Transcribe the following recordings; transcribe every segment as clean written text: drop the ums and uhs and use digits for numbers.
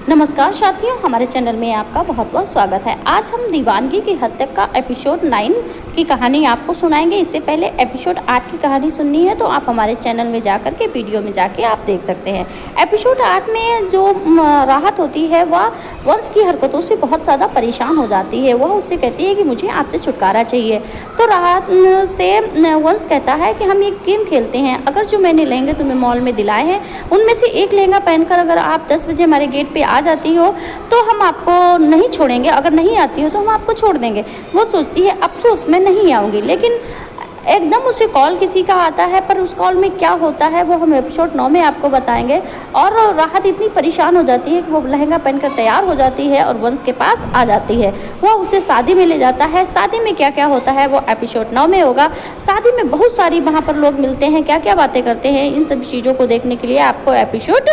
नमस्कार साथियों, हमारे चैनल में आपका बहुत बहुत स्वागत है। आज हम दीवानगी की हद तक का एपिसोड 9 की कहानी आपको सुनाएंगे। इससे पहले एपिसोड 8 की कहानी सुननी है तो आप हमारे चैनल में जाकर के वीडियो में जाके आप देख सकते हैं। एपिसोड 8 में जो राहत होती है वह वंश की हरकतों से बहुत ज़्यादा परेशान हो जाती है। वह उससे कहती है कि मुझे आपसे छुटकारा चाहिए। तो राहत से वंश कहता है कि हम एक गेम खेलते हैं। अगर जो मैंने लहंगे तुम्हें मॉल में दिलाए हैं उनमें से एक लहंगा पहनकर अगर आप 10 बजे हमारे गेट पे आ जाती हो तो हम आपको नहीं छोड़ेंगे, अगर नहीं आती हो तो हम आपको छोड़ देंगे। वो सोचती है अफसोस मैं नहीं आऊँगी, लेकिन एकदम उसे कॉल किसी का आता है, पर उस कॉल में क्या होता है वो हम एपिसोड 9 में आपको बताएंगे। और राहत इतनी परेशान हो जाती है कि वो लहंगा पहनकर तैयार हो जाती है और वंश के पास आ जाती है। वह उसे शादी में ले जाता है। शादी में क्या क्या होता है वो एपिसोड 9 में होगा। शादी में बहुत सारी वहाँ पर लोग मिलते हैं, क्या क्या बातें करते हैं, इन सब चीज़ों को देखने के लिए आपको एपिसोड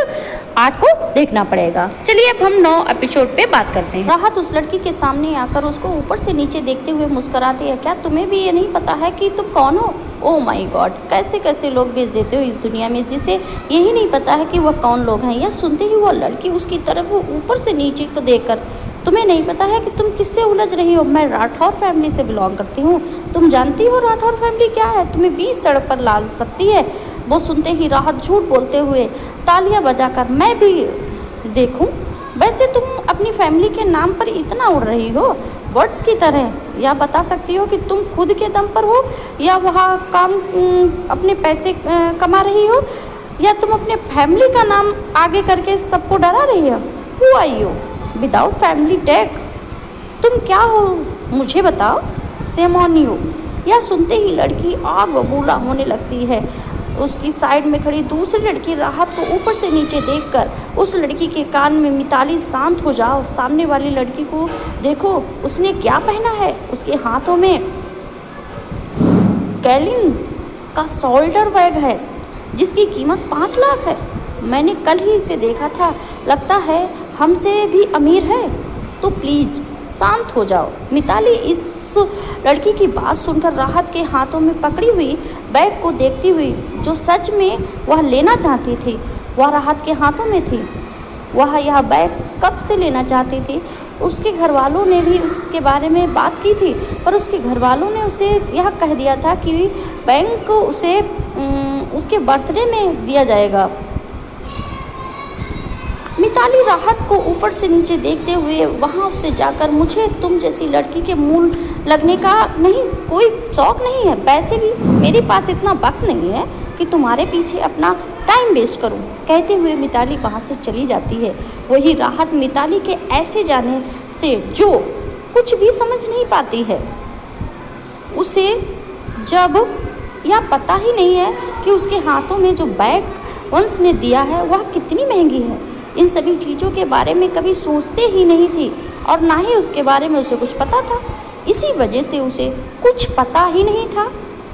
8 को देखना पड़ेगा। चलिए अब हम 9 एपिसोड पे बात करते हैं। राहत उस लड़की के सामने आकर उसको ऊपर से नीचे देखते हुए मुस्कुराती है। क्या तुम्हें भी ये नहीं पता है कि तुम कौन हो? ओह माय गॉड, कैसे कैसे लोग भेज देते हो इस दुनिया में जिसे यही नहीं पता है कि वह कौन लोग हैं। यह सुनते ही वह लड़की उसकी तरफ वो ऊपर से नीचे को देखकर, तुम्हें नहीं पता है कि तुम किससे उलझ रही हो? मैं राठौर फैमिली से बिलोंग करती हूँ। तुम जानती हो राठौर फैमिली क्या है? तुम्हें 20 सड़क पर ला सकती है। वो सुनते ही राहत झूठ बोलते हुए तालियां बजाकर, मैं भी देखूं। वैसे तुम अपनी फैमिली के नाम पर इतना उड़ रही हो वर्ड्स की तरह, या बता सकती हो कि तुम खुद के दम पर हो या वहाँ काम अपने पैसे कमा रही हो, या तुम अपने फैमिली का नाम आगे करके सबको डरा रही हो? Who are you without family tag? तुम क्या हो मुझे बताओ। Shame on you. यह सुनते ही लड़की आग बबूला होने लगती है। उसकी साइड में खड़ी दूसरी लड़की राहत को ऊपर से नीचे देखकर उस लड़की के कान में, मिताली शांत हो जाओ, सामने वाली लड़की को देखो उसने क्या पहना है। उसके हाथों में कैलिन का शोल्डर बैग है जिसकी कीमत 5 लाख है। मैंने कल ही इसे देखा था, लगता है हमसे भी अमीर है। तो प्लीज़ शांत हो जाओ। मिताली इस लड़की की बात सुनकर राहत के हाथों में पकड़ी हुई बैग को देखती हुई, जो सच में वह लेना चाहती थी, वह राहत के हाथों में थी। वह यह बैग कब से लेना चाहती थी। उसके घर वालों ने भी उसके बारे में बात की थी, पर उसके घर वालों ने उसे यह कह दिया था कि बैंक को उसे उसके बर्थडे में दिया जाएगा। मिताली राहत को ऊपर से नीचे देखते हुए वहाँ उससे जाकर, मुझे तुम जैसी लड़की के मूल लगने का नहीं कोई शौक नहीं है। वैसे भी मेरे पास इतना वक्त नहीं है कि तुम्हारे पीछे अपना टाइम वेस्ट करूं। कहते हुए मिताली वहाँ से चली जाती है। वही राहत मिताली के ऐसे जाने से जो कुछ भी समझ नहीं पाती है। उसे जब यह पता ही नहीं है कि उसके हाथों में जो बैग वंश ने दिया है वह कितनी महंगी है। इन सभी चीज़ों के बारे में कभी सोचते ही नहीं थी और ना ही उसके बारे में उसे कुछ पता था। इसी वजह से उसे कुछ पता ही नहीं था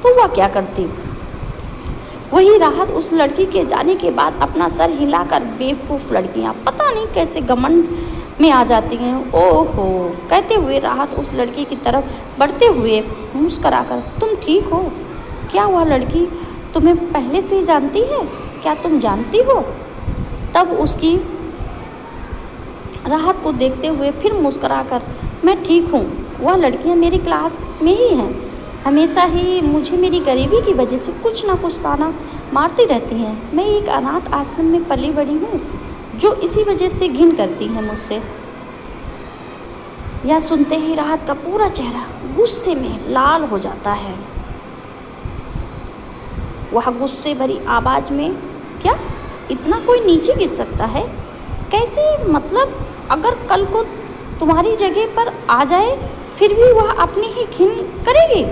तो वह क्या करती। वही राहत उस लड़की के जाने के बाद अपना सर हिलाकर, बेवकूफ़ लड़कियां पता नहीं कैसे घमंड में आ जाती हैं। ओहो, कहते हुए राहत उस लड़की की तरफ बढ़ते हुए मुस्कराकर, तुम ठीक हो क्या? वह लड़की तुम्हें पहले से ही जानती है क्या? तुम जानती हो? तब उसकी राहत को देखते हुए फिर मुस्कुराकर, मैं ठीक हूँ। वह लड़कियाँ मेरी क्लास में ही हैं। हमेशा ही मुझे मेरी गरीबी की वजह से कुछ ना कुछ ताना मारती रहती हैं। मैं एक अनाथ आश्रम में पली बड़ी हूँ जो इसी वजह से घिन करती है मुझसे। यह सुनते ही राहत का पूरा चेहरा गुस्से में लाल हो जाता है। वह गुस्से भरी आवाज़ में, क्या इतना कोई नीचे गिर सकता है? कैसे? मतलब अगर कल को तुम्हारी जगह पर आ जाए फिर भी वह अपनी ही घिन करेगी?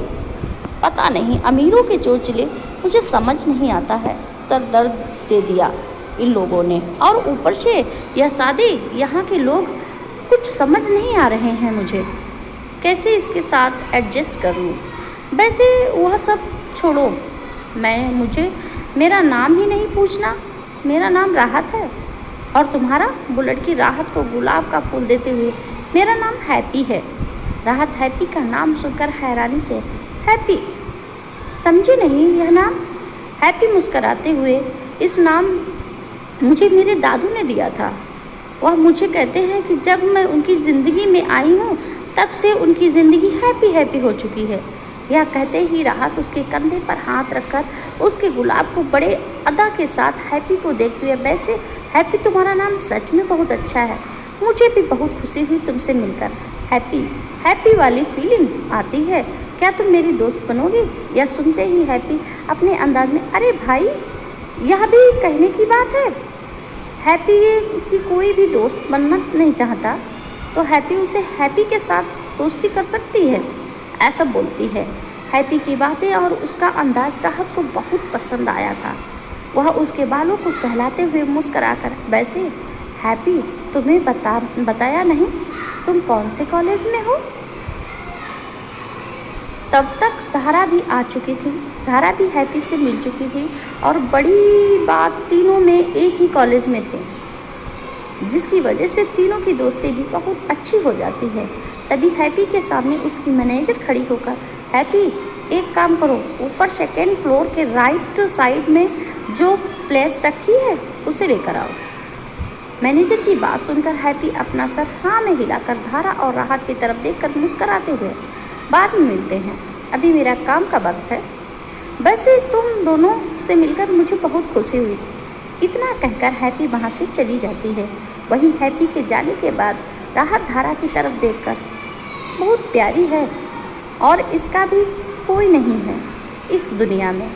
पता नहीं, अमीरों के चोचले मुझे समझ नहीं आता है। सर दर्द दे दिया इन लोगों ने, और ऊपर से यह शादी, यहाँ के लोग कुछ समझ नहीं आ रहे हैं मुझे। कैसे इसके साथ एडजस्ट कर लूँ? वैसे वह सब छोड़ो, मुझे मेरा नाम ही नहीं पूछना। मेरा नाम राहत है और तुम्हारा? वो लड़की राहत को गुलाब का फूल देते हुए, मेरा नाम हैप्पी है। राहत हैप्पी का नाम सुनकर हैरानी से, हैप्पी समझे नहीं यह नाम? हैप्पी मुस्कराते हुए, इस नाम मुझे मेरे दादू ने दिया था। वह मुझे कहते हैं कि जब मैं उनकी ज़िंदगी में आई हूँ तब से उनकी ज़िंदगी हैप्पी हैप्पी हो चुकी है। यह कहते ही राहत उसके कंधे पर हाथ रखकर उसके गुलाब को बड़े अदा के साथ हैप्पी को देखती है। वैसे हैप्पी, तुम्हारा नाम सच में बहुत अच्छा है। मुझे भी बहुत खुशी हुई तुमसे मिलकर। हैप्पी हैप्पी वाली फीलिंग आती है। क्या तुम मेरी दोस्त बनोगी? यह सुनते ही हैप्पी अपने अंदाज में, अरे भाई, यह भी कहने की बात है। हैप्पी की कोई भी दोस्त बनना नहीं चाहता तो हैप्पी उसे हैप्पी के साथ दोस्ती कर सकती है, ऐसा बोलती है। हैप्पी की बातें और उसका अंदाज राहत को बहुत पसंद आया था। वह उसके बालों को सहलाते हुए मुस्कराकर, वैसे हैप्पी, तुम्हें बताया नहीं तुम कौन से कॉलेज में हो? तब तक धारा भी आ चुकी थी। धारा भी हैप्पी से मिल चुकी थी और बड़ी बात, तीनों में एक ही कॉलेज में थे, जिसकी वजह से तीनों की दोस्ती भी बहुत अच्छी हो जाती है। तभी हैप्पी के सामने उसकी मैनेजर खड़ी होकर, हैप्पी, एक काम करो, ऊपर सेकेंड फ्लोर के राइट साइड में जो प्लेस रखी है उसे लेकर आओ। मैनेजर की बात सुनकर हैप्पी अपना सर हाँ में हिलाकर धारा और राहत की तरफ देखकर मुस्कराते हुए, बाद में मिलते हैं, अभी मेरा काम का वक्त है। वैसे तुम दोनों से मिलकर मुझे बहुत खुशी हुई। इतना कहकर हैप्पी वहाँ से चली जाती है। वहीं हैप्पी के जाने के बाद राहत धारा की तरफ देखकर, बहुत प्यारी है और इसका भी कोई नहीं है इस दुनिया में।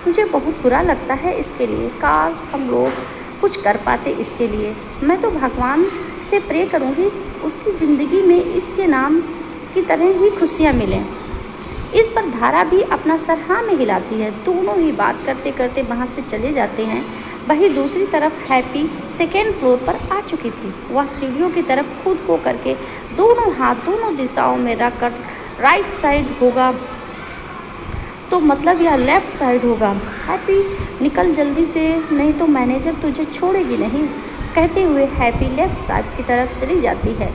मुझे बहुत बुरा लगता है इसके लिए। काश हम लोग कुछ कर पाते इसके लिए। मैं तो भगवान से प्रे करूँगी उसकी ज़िंदगी में इसके नाम की तरह ही खुशियाँ मिलें। इस पर धारा भी अपना सर हाँ में हिलाती है। दोनों ही बात करते करते वहाँ से चले जाते हैं। वहीं दूसरी तरफ हैप्पी सेकेंड फ्लोर पर आ चुकी थी। वह सीढ़ियों की तरफ खुद को करके दोनों हाथ दोनों दिशाओं में रखकर, राइट साइड होगा तो मतलब यह लेफ़्ट साइड होगा, हैप्पी निकल जल्दी से, नहीं तो मैनेजर तुझे छोड़ेगी नहीं, कहते हुए हैप्पी लेफ़्ट साइड की तरफ चली जाती है।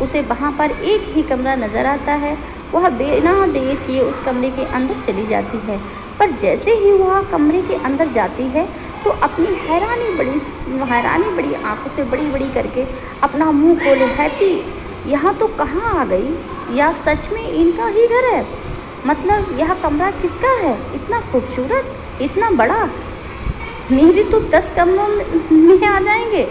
उसे वहाँ पर एक ही कमरा नज़र आता है। वह बिना देर किए उस कमरे के अंदर चली जाती है। पर जैसे ही वह कमरे के अंदर जाती है तो अपनी हैरानी बड़ी आंखों से बड़ी बड़ी करके अपना मुंह खोले, हैप्पी, यहाँ तो कहाँ आ गई? या सच में इनका ही घर है? मतलब यह कमरा किसका है? इतना खूबसूरत, इतना बड़ा, मेरी तो 10 कमरों में आ जाएंगे।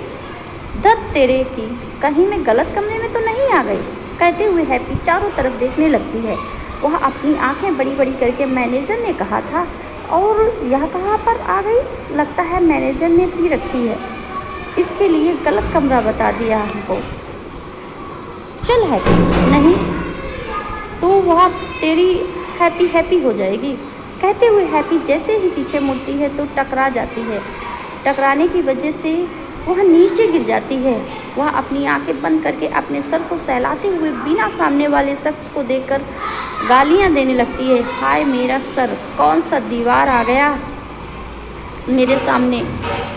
दत्त तेरे की, कहीं मैं गलत कमरे में तो नहीं आ गई, कहते हुए हैप्पी चारों तरफ देखने लगती है। वह अपनी आंखें बड़ी बड़ी करके, मैनेजर ने कहा था और यह कहाँ पर आ गई? लगता है मैनेजर ने पी रखी है, इसके लिए गलत कमरा बता दिया हमको। चल हैप्पी, नहीं तो वह तेरी हैप्पी हो जाएगी, कहते हुए हैप्पी जैसे ही पीछे मुड़ती है तो टकरा जाती है। टकराने की वजह से वह नीचे गिर जाती है। वह अपनी आंखें बंद करके अपने सर को सहलाते हुए बिना सामने वाले शख्स को देखकर गालियां देने लगती है। हाय मेरा सर, कौन सा दीवार आ गया मेरे सामने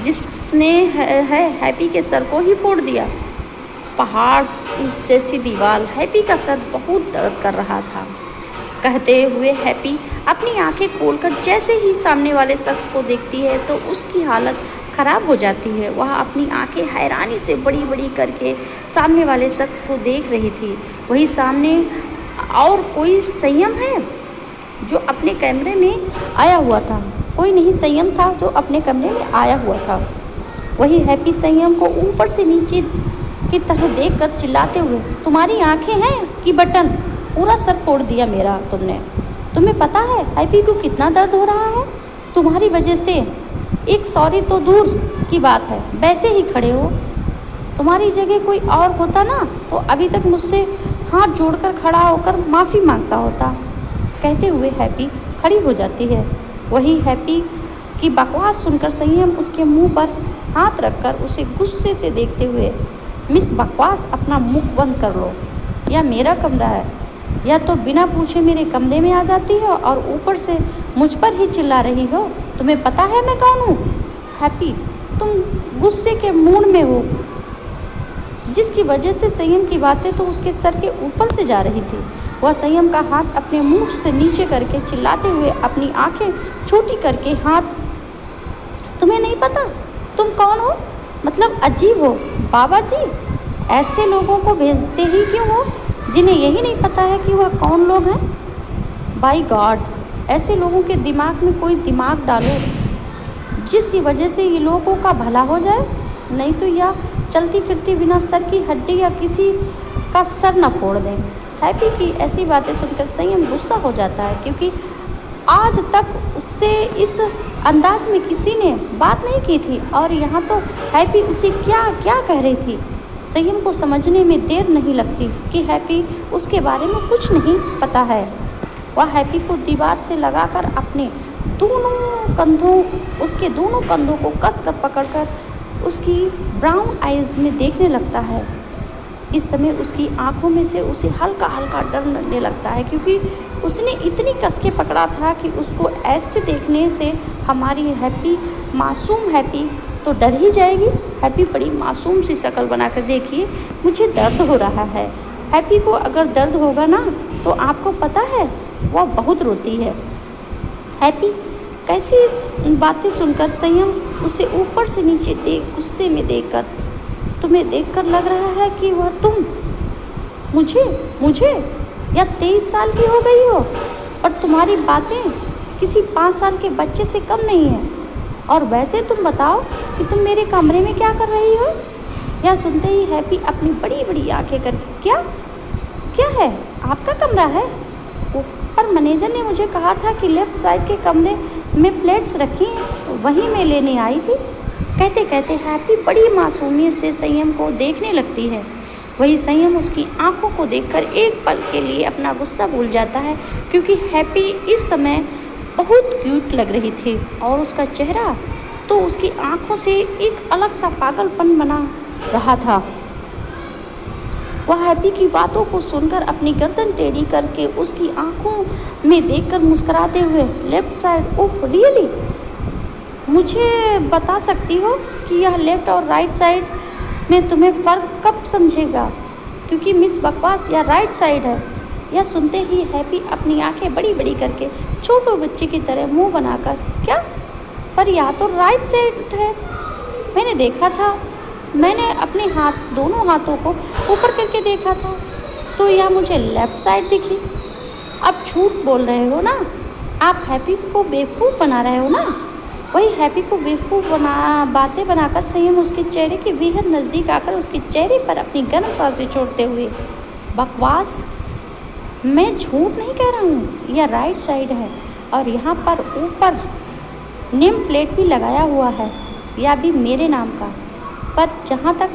जिसने है हैप्पी के सर को ही फोड़ दिया। पहाड़ जैसी दीवार, हैप्पी का सर बहुत दर्द कर रहा था। कहते हुए हैप्पी अपनी आंखें खोलकर जैसे ही सामने वाले शख्स को देखती है तो उसकी हालत ख़राब हो जाती है। वह अपनी आंखें हैरानी से बड़ी बड़ी करके सामने वाले शख्स को देख रही थी। वही सामने और कोई संयम है जो अपने कमरे में आया हुआ था? कोई नहीं, संयम था जो अपने कमरे में आया हुआ था। वही हैप्पी संयम को ऊपर से नीचे की तरह देखकर चिल्लाते हुए, तुम्हारी आंखें हैं कि बटन? पूरा सर फोड़ दिया मेरा तुमने। तुम्हें पता है हैप्पी को कितना दर्द हो रहा है तुम्हारी वजह से? एक सॉरी तो दूर की बात है, वैसे ही खड़े हो। तुम्हारी जगह कोई और होता ना तो अभी तक मुझसे हाथ जोड़कर खड़ा होकर माफ़ी मांगता होता, कहते हुए हैप्पी खड़ी हो जाती है। वही हैप्पी की बकवास सुनकर संयम उसके मुंह पर हाथ रखकर उसे गुस्से से देखते हुए, मिस बकवास, अपना मुख बंद कर लो, यह मेरा कमरा है, या तो बिना पूछे मेरे कमरे में आ जाती हो और ऊपर से मुझ पर ही चिल्ला रही हो। तुम्हें पता है मैं कौन हूँ? हैप्पी, तुम गुस्से के मूड में हो, जिसकी वजह से संयम की बातें तो उसके सर के ऊपर से जा रही थी। वह संयम का हाथ अपने मुंह से नीचे करके चिल्लाते हुए अपनी आंखें छोटी करके, हाथ, तुम्हें नहीं पता तुम कौन हो? मतलब अजीब हो। बाबा जी ऐसे लोगों को भेजते ही क्यों हो जिन्हें यही नहीं पता है कि वह कौन लोग हैं? बाय गॉड, ऐसे लोगों के दिमाग में कोई दिमाग डालो जिसकी वजह से ये लोगों का भला हो जाए, नहीं तो यह चलती फिरती बिना सर की हड्डी या किसी का सर न फोड़ दें। हैप्पी की ऐसी बातें सुनकर संयम गुस्सा हो जाता है, क्योंकि आज तक उससे इस अंदाज में किसी ने बात नहीं की थी और यहाँ तो हैप्पी उसे क्या क्या कह रही थी। संयम को समझने में देर नहीं लगती कि हैप्पी उसके बारे में कुछ नहीं पता है। वह हैप्पी को दीवार से लगाकर अपने उसके दोनों कंधों को कसकर पकड़कर उसकी ब्राउन आइज़ में देखने लगता है। इस समय उसकी आंखों में से उसे हल्का हल्का डर लगने लगता है, क्योंकि उसने इतनी कस के पकड़ा था कि उसको ऐसे देखने से हमारी हैप्पी, मासूम हैप्पी तो डर ही जाएगी। हैप्पी बड़ी मासूम सी शक्ल बनाकर देखिए, मुझे दर्द हो रहा है। हैप्पी को अगर दर्द होगा ना तो आपको पता है वह बहुत रोती है। हैप्पी कैसी बातें सुनकर संयम उसे ऊपर से नीचे गुस्से में देखकर, तुम्हें देखकर लग रहा है कि वह तुम मुझे या 23 साल की हो गई हो और तुम्हारी बातें किसी 5 साल के बच्चे से कम नहीं है। और वैसे तुम बताओ कि तुम मेरे कमरे में क्या कर रही हो? यह सुनते ही हैप्पी अपनी बड़ी बड़ी आंखें करके, क्या है आपका कमरा है? पर मैनेजर ने मुझे कहा था कि लेफ्ट साइड के कमरे में प्लेट्स रखी हैं, वहीं मैं लेने आई थी। कहते कहते हैप्पी बड़ी मासूमियत से संयम को देखने लगती है। वही संयम उसकी आंखों को देखकर एक पल के लिए अपना गुस्सा भूल जाता है, क्योंकि हैप्पी इस समय बहुत क्यूट लग रही थी और उसका चेहरा तो उसकी आंखों से एक अलग सा पागलपन बना रहा था। वह हैप्पी की बातों को सुनकर अपनी गर्दन टेढ़ी करके उसकी आंखों में देखकर मुस्कुराते हुए, लेफ्ट साइड, ओह रियली? मुझे बता सकती हो कि यह लेफ़्ट और राइट साइड में तुम्हें फ़र्क कब समझेगा, क्योंकि मिस बकवास या राइट साइड है। यह सुनते ही हैप्पी अपनी आंखें बड़ी बड़ी करके छोटे बच्चे की तरह मुंह बनाकर, क्या? पर यह तो राइट साइड है, मैंने देखा था, मैंने अपने दोनों हाथों को ऊपर करके देखा था, तो यह मुझे लेफ़्ट साइड दिखी। अब झूठ बोल रहे हो ना, आप हैप्पी को बेवकूफ़ बना रहे हो ना। वही हैप्पी को बेवकूफ़ बातें बनाकर संयम उसके चेहरे के बेहद नज़दीक आकर उसके चेहरे पर अपनी गर्म सांसें छोड़ते हुए, बकवास, मैं झूठ नहीं कह रहा हूँ, यह राइट साइड है और यहाँ पर ऊपर नेम प्लेट भी लगाया हुआ है, यह भी मेरे नाम का। पर जहाँ तक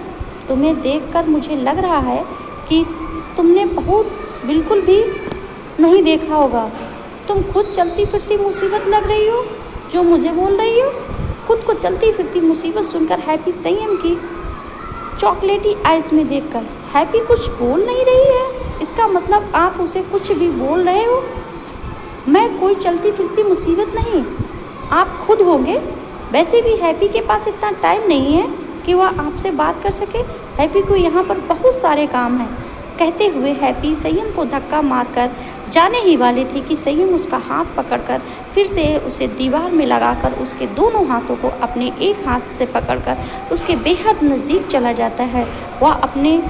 तुम्हें देखकर मुझे लग रहा है कि तुमने बिल्कुल भी नहीं देखा होगा। तुम खुद चलती फिरती मुसीबत लग रही हो जो मुझे बोल रही हो। खुद को चलती फिरती मुसीबत सुनकर हैप्पी संयम की चॉकलेटी आइज़ में देखकर, हैप्पी कुछ बोल नहीं रही है, इसका मतलब आप उसे कुछ भी बोल रहे हो। मैं कोई चलती फिरती मुसीबत नहीं, आप खुद होंगे। वैसे भी हैप्पी के पास इतना टाइम नहीं है कि वह आपसे बात कर सके। हैप्पी को यहाँ पर बहुत सारे काम हैं। कहते हुए हैप्पी संयम को धक्का मारकर जाने ही वाली थी कि संयम उसका हाथ पकड़कर फिर से उसे दीवार में लगाकर उसके दोनों हाथों को अपने एक हाथ से पकड़कर उसके बेहद नज़दीक चला जाता है। वह अपने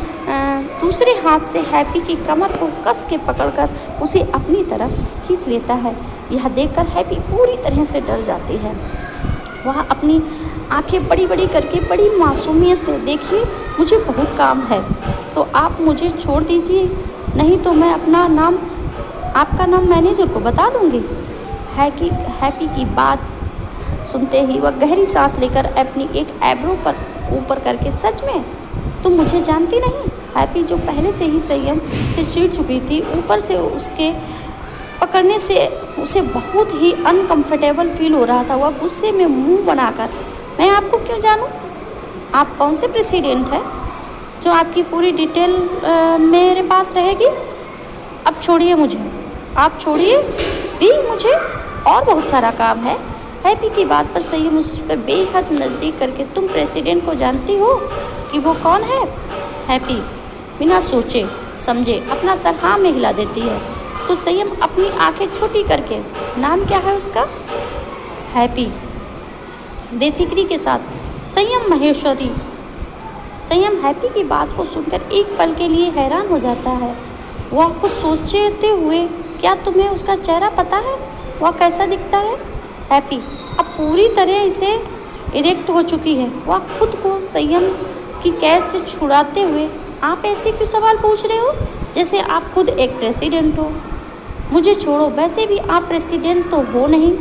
दूसरे हाथ से हैप्पी की कमर को कस के पकड़कर उसे अपनी तरफ खींच लेता है। यह देखकर हैप्पी पूरी तरह से डर जाती है। वह अपनी आंखें बड़ी बड़ी करके बड़ी मासूमियत से, देखिए मुझे बहुत काम है तो आप मुझे छोड़ दीजिए, नहीं तो मैं आपका नाम मैनेजर को बता दूंगी। हैप्पी की बात सुनते ही वह गहरी सांस लेकर अपनी एक आईब्रो पर ऊपर करके, सच में तुम मुझे जानती नहीं? हैप्पी जो पहले से ही संयम से चिढ़ चुकी थी, ऊपर से उसके पकड़ने से उसे बहुत ही अनकंफर्टेबल फील हो रहा था। वह गुस्से में मुंह बनाकर, मैं आपको क्यों जानूं? आप कौन से प्रेसिडेंट हैं जो आपकी पूरी डिटेल मेरे पास रहेगी? अब छोड़िए मुझे, आप छोड़िए भी, मुझे और बहुत सारा काम है। हैप्पी की बात पर संयम उस पर बेहद नज़दीक करके, तुम प्रेसिडेंट को जानती हो कि वो कौन है? हैप्पी बिना सोचे समझे अपना सर हाँ में हिला देती है। तो संयम अपनी आंखें छोटी करके, नाम क्या है उसका? हैप्पी बेफिक्री के साथ संयम महेश्वरी। संयम हैप्पी की बात को सुनकर एक पल के लिए हैरान हो जाता है। वह कुछ सोचते हुए, क्या तुम्हें उसका चेहरा पता है, वह कैसा दिखता है? हैप्पी अब पूरी तरह इसे इरेक्ट हो चुकी है। वह खुद को संयम की कैद से छुड़ाते हुए, आप ऐसे क्यों सवाल पूछ रहे हो जैसे आप खुद एक प्रेसिडेंट हो? मुझे छोड़ो, वैसे भी आप प्रेसिडेंट तो हो नहीं।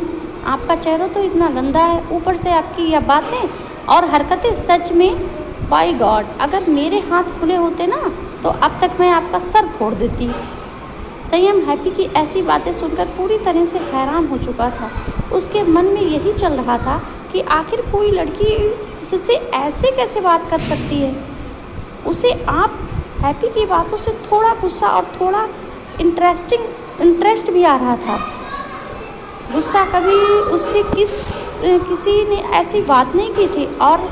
आपका चेहरा तो इतना गंदा है, ऊपर से आपकी यह बातें और हरकतें, सच में बाय गॉड, अगर मेरे हाथ खुले होते ना तो अब तक मैं आपका सर फोड़ देती। संयम हैप्पी की ऐसी बातें सुनकर पूरी तरह से हैरान हो चुका था। उसके मन में यही चल रहा था कि आखिर कोई लड़की उससे ऐसे कैसे बात कर सकती है। उसे आप हैप्पी की बातों से थोड़ा गुस्सा और थोड़ा इंटरेस्ट भी आ रहा था। गुस्सा कभी उससे किसी ने ऐसी बात नहीं की थी, और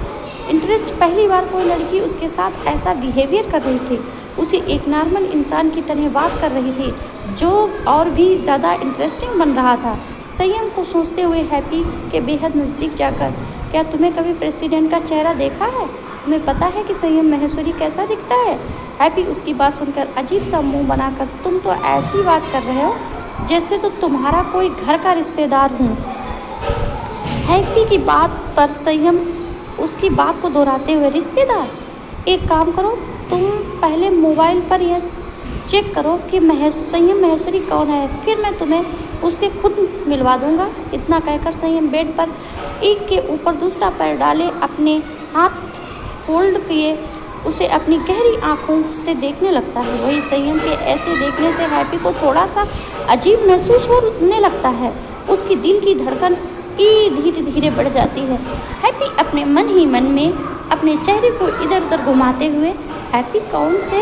इंटरेस्ट पहली बार कोई लड़की उसके साथ ऐसा बिहेवियर कर रही थी, उसे एक नॉर्मल इंसान की तरह बात कर रही थी, जो और भी ज़्यादा इंटरेस्टिंग बन रहा था। संयम को सोचते हुए हैप्पी के बेहद नज़दीक जाकर, क्या तुम्हें कभी प्रेसिडेंट का चेहरा देखा है? तुम्हें पता है कि संयम महेश्वरी कैसा दिखता है? हैप्पी उसकी बात सुनकर अजीब सा मुंह बनाकर, तुम तो ऐसी बात कर रहे हो जैसे तो तुम्हारा कोई घर का रिश्तेदार हूँ। हैप्पी की बात पर संयम उसकी बात को दोहराते हुए, रिश्तेदार? एक काम करो, तुम पहले मोबाइल पर यह चेक करो कि संयम महेश्वरी कौन है, फिर मैं तुम्हें उसके खुद मिलवा दूंगा। इतना कहकर संयम बेड पर एक के ऊपर दूसरा पैर डाले, अपने हाथ फोल्ड किए उसे अपनी गहरी आंखों से देखने लगता है। वही संयम के ऐसे देखने से हैप्पी को थोड़ा सा अजीब महसूस होने लगता है। उसकी दिल की धड़कन धीरे धीरे बढ़ जाती है। हैप्पी अपने मन ही मन में अपने चेहरे को इधर उधर घुमाते हुए, हैप्पी कौन से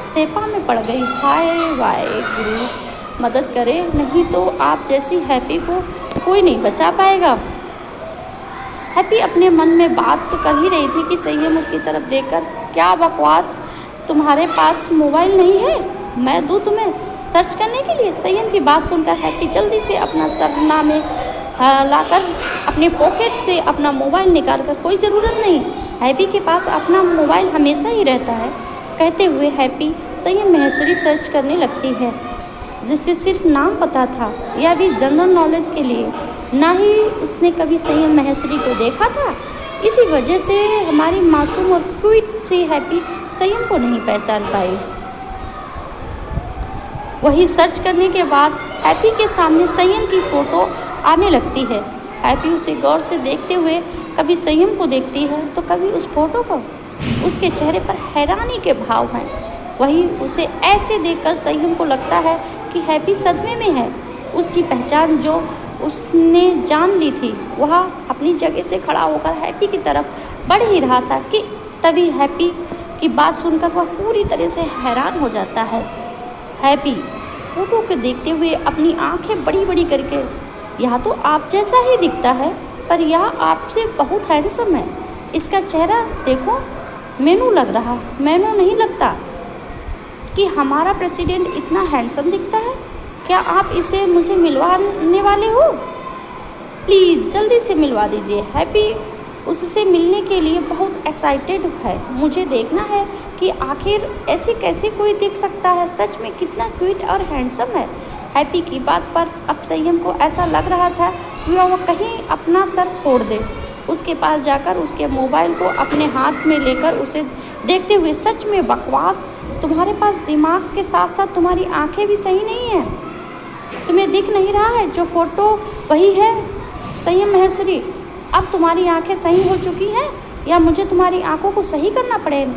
सेपा में पड़ गई, हाय वाय गुरु मदद करे, नहीं तो आप जैसी हैप्पी को कोई नहीं बचा पाएगा। हैप्पी अपने मन में बात तो कर ही रही थी कि संयम उसकी तरफ देखकर, क्या बकवास, तुम्हारे पास मोबाइल नहीं है? मैं दूँ तुम्हें सर्च करने के लिए? संयम की बात सुनकर हैप्पी जल्दी से अपना सरनामे लाकर अपने पॉकेट से अपना मोबाइल निकालकर, कोई ज़रूरत नहीं, हैप्पी के पास अपना मोबाइल हमेशा ही रहता है, कहते हुए हैप्पी संयम महेश्वरी सर्च करने लगती है, जिससे सिर्फ नाम पता था, यह भी जनरल नॉलेज के लिए। ना ही उसने कभी संयम महेश्वरी को देखा था। इसी वजह से हमारी मासूम और क्यूट सी हैप्पी संयम को नहीं पहचान पाई। वही सर्च करने के बाद हैप्पी के सामने संयम की फ़ोटो आने लगती है। हैप्पी उसे गौर से देखते हुए कभी संयम को देखती है तो कभी उस फोटो को। उसके चेहरे पर हैरानी के भाव हैं। वही उसे ऐसे देखकर संयम को लगता है कि हैप्पी सदमे में है। उसकी पहचान जो उसने जान ली थी, वह अपनी जगह से खड़ा होकर हैप्पी की तरफ बढ़ ही रहा था कि तभी हैप्पी की बात सुनकर वह पूरी तरह से हैरान हो जाता है। हैप्पी फोटो को देखते हुए अपनी आंखें बड़ी बड़ी करके, यह तो आप जैसा ही दिखता है, पर यह आपसे बहुत हैंडसम है। इसका चेहरा देखो, मैनू लग रहा, मैनू नहीं लगता कि हमारा प्रेसिडेंट इतना हैंडसम दिखता है। क्या आप इसे मुझे मिलवाने वाले हो? प्लीज़ जल्दी से मिलवा दीजिए। हैप्पी उससे मिलने के लिए बहुत एक्साइटेड है। मुझे देखना है कि आखिर ऐसे कैसे कोई देख सकता है, सच में कितना क्यूट और हैंडसम है। हैप्पी की बात पर अब संयम को ऐसा लग रहा था कि वह कहीं अपना सर फोड़ दे। उसके पास जाकर उसके मोबाइल को अपने हाथ में लेकर उसे देखते हुए, सच में बकवास, तुम्हारे पास दिमाग के साथ साथ तुम्हारी आंखें भी सही नहीं हैं। तुम्हें दिख नहीं रहा है जो फ़ोटो वही है संयम महेश्वरी? अब तुम्हारी आंखें सही हो चुकी हैं या मुझे तुम्हारी आंखों को सही करना पड़ेगा?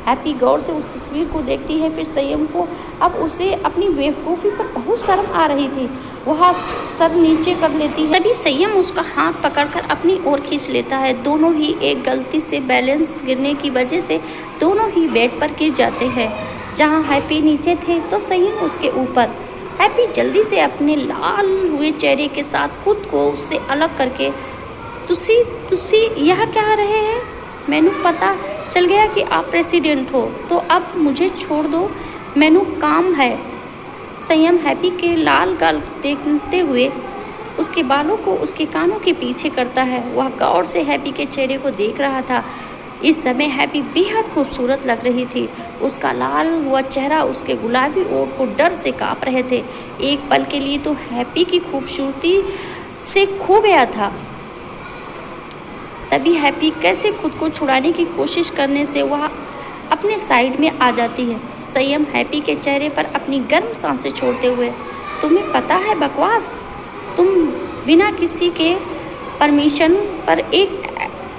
हैप्पी गौर से उस तस्वीर को देखती है। फिर संयम को अब उसे अपनी बेवकूफ़ी पर बहुत शर्म आ रही थी। वह सर नीचे कर लेती है। तभी संयम उसका हाथ पकड़कर अपनी ओर खींच लेता है। दोनों ही एक गलती से बैलेंस गिरने की वजह से दोनों ही बेड पर गिर जाते हैं। जहाँ हैप्पी नीचे थे तो संयम उसके ऊपर। हैप्पी जल्दी से अपने लाल हुए चेहरे के साथ खुद को उससे अलग करके, तुसी यह क्या रहे हैं? मैनू पता चल गया कि आप प्रेसिडेंट हो, तो अब मुझे छोड़ दो, मैनू काम है। संयम हैप्पी के लाल गाल देखते हुए उसके बालों को उसके कानों के पीछे करता है। वह गौर से हैप्पी के चेहरे को देख रहा था। इस समय हैप्पी बेहद खूबसूरत लग रही थी। उसका लाल हुआ चेहरा, उसके गुलाबी ओठ को डर से काँप रहे थे। एक पल के लिए तो हैप्पी की खूबसूरती से खो गया था। तभी हैप्पी कैसे खुद को छुड़ाने की कोशिश करने से वह अपने साइड में आ जाती है। संयम हैप्पी के चेहरे पर अपनी गर्म सांसें छोड़ते हुए, तुम्हें पता है बकवास, तुम बिना किसी के परमिशन पर एक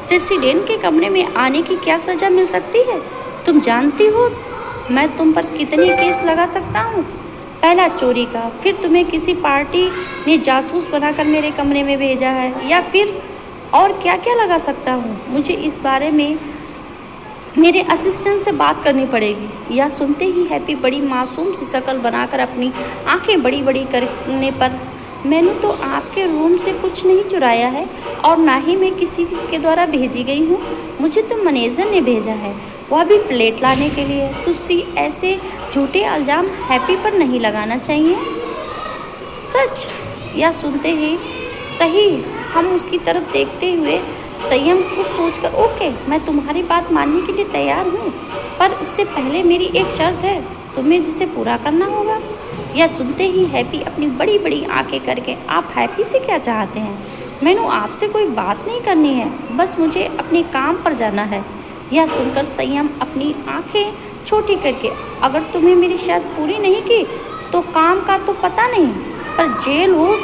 प्रेसिडेंट के कमरे में आने की क्या सज़ा मिल सकती है? तुम जानती हो मैं तुम पर कितने केस लगा सकता हूँ? पहला चोरी का, फिर तुम्हें किसी पार्टी ने जासूस बनाकर मेरे कमरे में भेजा है, या फिर और क्या क्या लगा सकता हूँ। मुझे इस बारे में मेरे असिस्टेंट से बात करनी पड़ेगी। यह सुनते ही हैप्पी बड़ी मासूम सी शक्ल बनाकर अपनी आंखें बड़ी बड़ी करने पर, मैंने तो आपके रूम से कुछ नहीं चुराया है और ना ही मैं किसी के द्वारा भेजी गई हूँ। मुझे तो मैनेजर ने भेजा है, वह भी प्लेट लाने के लिए। तुझसे ऐसे झूठे इल्ज़ाम हैप्पी पर नहीं लगाना चाहिए। सच? यह सुनते ही सही हम उसकी तरफ देखते हुए संयम कुछ सोचकर, ओके मैं तुम्हारी बात मानने के लिए तैयार हूँ, पर इससे पहले मेरी एक शर्त है, तुम्हें जिसे पूरा करना होगा। यह सुनते ही हैप्पी अपनी बड़ी बड़ी आंखें करके, आप हैप्पी से क्या चाहते हैं? मैंने आपसे कोई बात नहीं करनी है, बस मुझे अपने काम पर जाना है। यह सुनकर संयम अपनी आंखें छोटी करके, अगर तुम्हें मेरी शर्त पूरी नहीं की तो काम का तो पता नहीं, पर जेल हो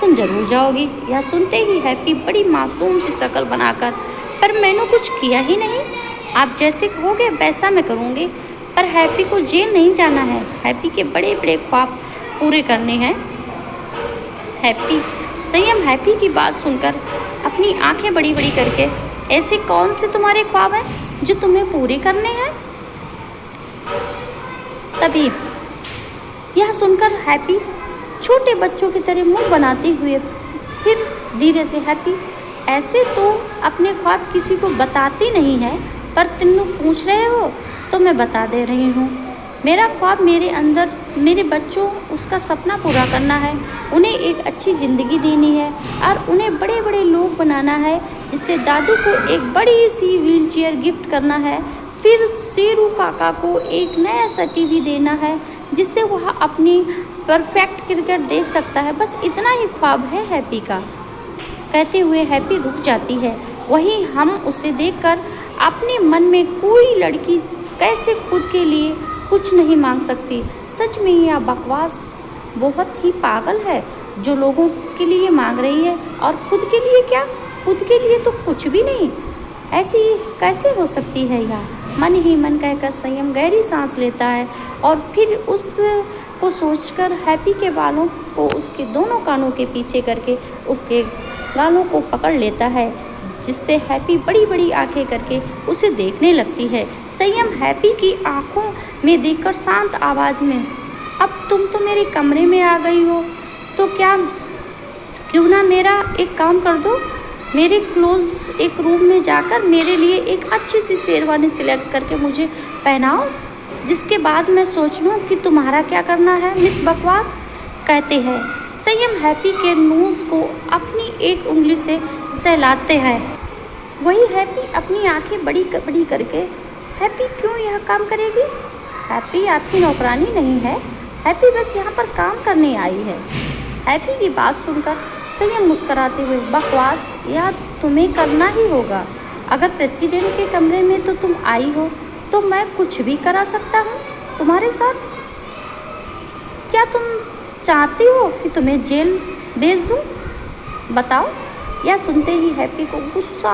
तुम जरूर जाओगी। यह सुनते ही हैप्पी बड़ी मासूम सी शक्ल बनाकर, पर मैंने कुछ किया ही नहीं, आप जैसे कहोगे वैसा मैं करूँगी। पर हैप्पी को जेल नहीं जाना है, हैप्पी के बड़े बड़े ख्वाब पूरे करने हैं। हैप्पी संयम हैप्पी की बात सुनकर अपनी आंखें बड़ी बड़ी करके, ऐसे कौन से तुम्हारे ख्वाब हैं जो तुम्हें पूरे करने हैं? तभी यह सुनकर हैप्पी छोटे बच्चों की तरह मुंह बनाते हुए फिर धीरे से, हैप्पी ऐसे तो अपने ख्वाब किसी को बताती नहीं है, पर तुम लोग पूछ रहे हो तो मैं बता दे रही हूँ। मेरा ख्वाब मेरे अंदर मेरे बच्चों उसका सपना पूरा करना है, उन्हें एक अच्छी ज़िंदगी देनी है और उन्हें बड़े बड़े लोग बनाना है, जिससे दादू को एक बड़ी सी व्हील चेयर गिफ्ट करना है, फिर शेरू काका को एक नया सा टीवी देना है जिससे वह अपनी परफेक्ट क्रिकेट देख सकता है। बस इतना ही ख्वाब है हैप्पी का। कहते हुए हैप्पी रुक जाती है। वहीं हम उसे देखकर अपने मन में, कोई लड़की कैसे खुद के लिए कुछ नहीं मांग सकती? सच में यह बकवास बहुत ही पागल है जो लोगों के लिए मांग रही है, और खुद के लिए क्या? खुद के लिए तो कुछ भी नहीं। ऐसी कैसे हो सकती है यह? मन ही मन कहकर संयम गहरी सांस लेता है और फिर उस को सोचकर हैप्पी के बालों को उसके दोनों कानों के पीछे करके उसके गालों को पकड़ लेता है, जिससे हैप्पी बड़ी बड़ी आंखें करके उसे देखने लगती है। संयम हैप्पी की आंखों में देखकर शांत आवाज़ में, अब तुम तो मेरे कमरे में आ गई हो, तो क्यों ना मेरा एक काम कर दो, मेरे क्लोज एक रूम में जाकर मेरे लिए एक अच्छी सी शेरवानी सिलेक्ट करके मुझे पहनाओ, जिसके बाद मैं सोच लूँ कि तुम्हारा क्या करना है मिस बकवास। कहते हैं संयम हैप्पी के नोज़ को अपनी एक उंगली से सहलाते हैं। वही हैप्पी अपनी आंखें बड़ी बड़ी करके, हैप्पी क्यों यह काम करेगी? हैप्पी आपकी नौकरानी नहीं है, हैप्पी बस यहाँ पर काम करने आई है। हैप्पी की बात सुनकर संयम मुस्कुराते हुए, बकवास यह तुम्हें करना ही होगा। अगर प्रेसिडेंट के कमरे में तो तुम आई हो तो मैं कुछ भी करा सकता हूँ तुम्हारे साथ। क्या तुम चाहती हो कि तुम्हें जेल भेज दूँ? बताओ। यह सुनते ही हैप्पी को गुस्सा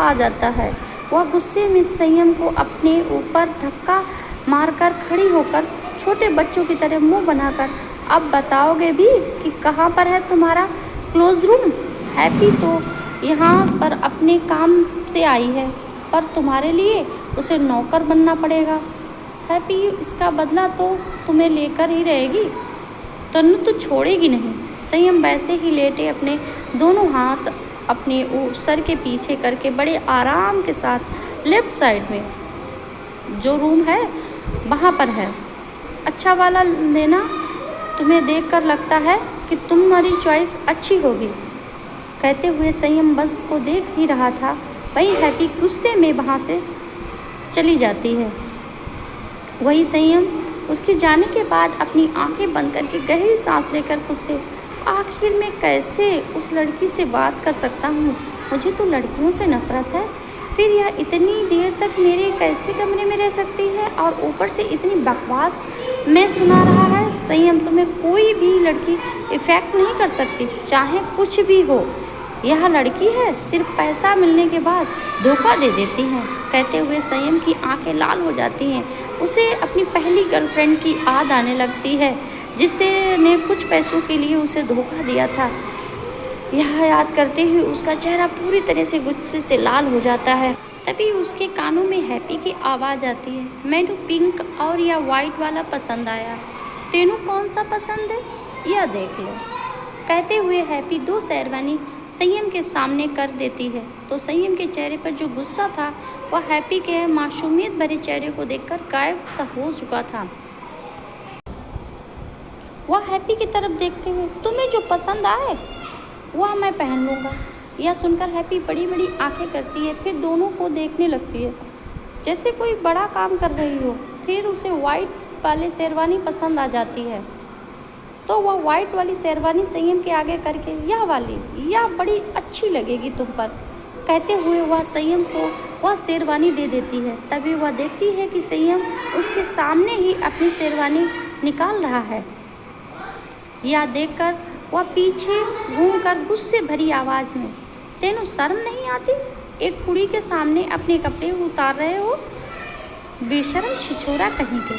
आ जाता है। वह गुस्से में संयम को अपने ऊपर धक्का मारकर खड़ी होकर छोटे बच्चों की तरह मुंह बनाकर, अब बताओगे भी कि कहाँ पर है तुम्हारा क्लोज रूम? हैप्पी तो यहाँ पर अपने काम से आई है, पर तुम्हारे लिए उसे नौकर बनना पड़ेगा। हैप्पी इसका बदला तो तुम्हें लेकर ही रहेगी, तो छोड़ेगी नहीं। संयम वैसे ही लेटे अपने दोनों हाथ अपने सर के पीछे करके बड़े आराम के साथ लेफ़्ट साइड में जो रूम है वहाँ पर है। अच्छा वाला लेना, तुम्हें देखकर लगता है कि तुम्हारी चॉइस अच्छी होगी। कहते हुए संयम बस को देख ही रहा था, वही हैप्पी गुस्से में वहाँ से चली जाती है। वही संयम उसके जाने के बाद अपनी आंखें बंद करके गहरी सांस लेकर खुद से, आखिर मैं कैसे उस लड़की से बात कर सकता हूँ? मुझे तो लड़कियों से नफरत है। फिर यह इतनी देर तक मेरे कैसे कमरे में रह सकती है और ऊपर से इतनी बकवास मैं सुना रहा है। संयम, तुम्हें कोई भी लड़की इफ़ेक्ट नहीं कर सकती, चाहे कुछ भी हो। यह लड़की है, सिर्फ पैसा मिलने के बाद धोखा दे देती है। कहते हुए संयम की आंखें लाल हो जाती हैं। उसे अपनी पहली गर्लफ्रेंड की याद आने लगती है, जिससे ने कुछ पैसों के लिए उसे धोखा दिया था। यह याद करते ही उसका चेहरा पूरी तरह से गुस्से से लाल हो जाता है। तभी उसके कानों में हैप्पी की आवाज़ आती है, मैनू पिंक और या वाइट वाला पसंद आया, तेनू कौन सा पसंद है, यह देख लो। कहते हुए हैप्पी 2 शेरवानी संयम के सामने कर देती है, तो संयम के चेहरे पर जो गुस्सा था वह हैप्पी के मासूमियत भरे चेहरे को देखकर गायब सा हो चुका था। वह हैप्पी की तरफ देखते हुए, तुम्हें जो पसंद आए वह मैं पहन लूँगा। यह सुनकर हैप्पी बड़ी बड़ी आंखें करती है, फिर दोनों को देखने लगती है जैसे कोई बड़ा काम कर रही हो। फिर उसे वाइट वाले शेरवानी पसंद आ जाती है, तो वह वाइट वाली शेरवानी संयम के आगे करके, यह वाली, यह बड़ी अच्छी लगेगी तुम पर। कहते हुए वह संयम को वह शेरवानी दे देती है। तभी वह देखती है कि संयम उसके सामने ही अपनी शेरवानी निकाल रहा है। यह देखकर वह पीछे घूमकर गुस्से भरी आवाज़ में, तेनू शर्म नहीं आती? एक कुड़ी के सामने अपने कपड़े उतार रहे हो, बेशर्म छिछोरा कहीं के।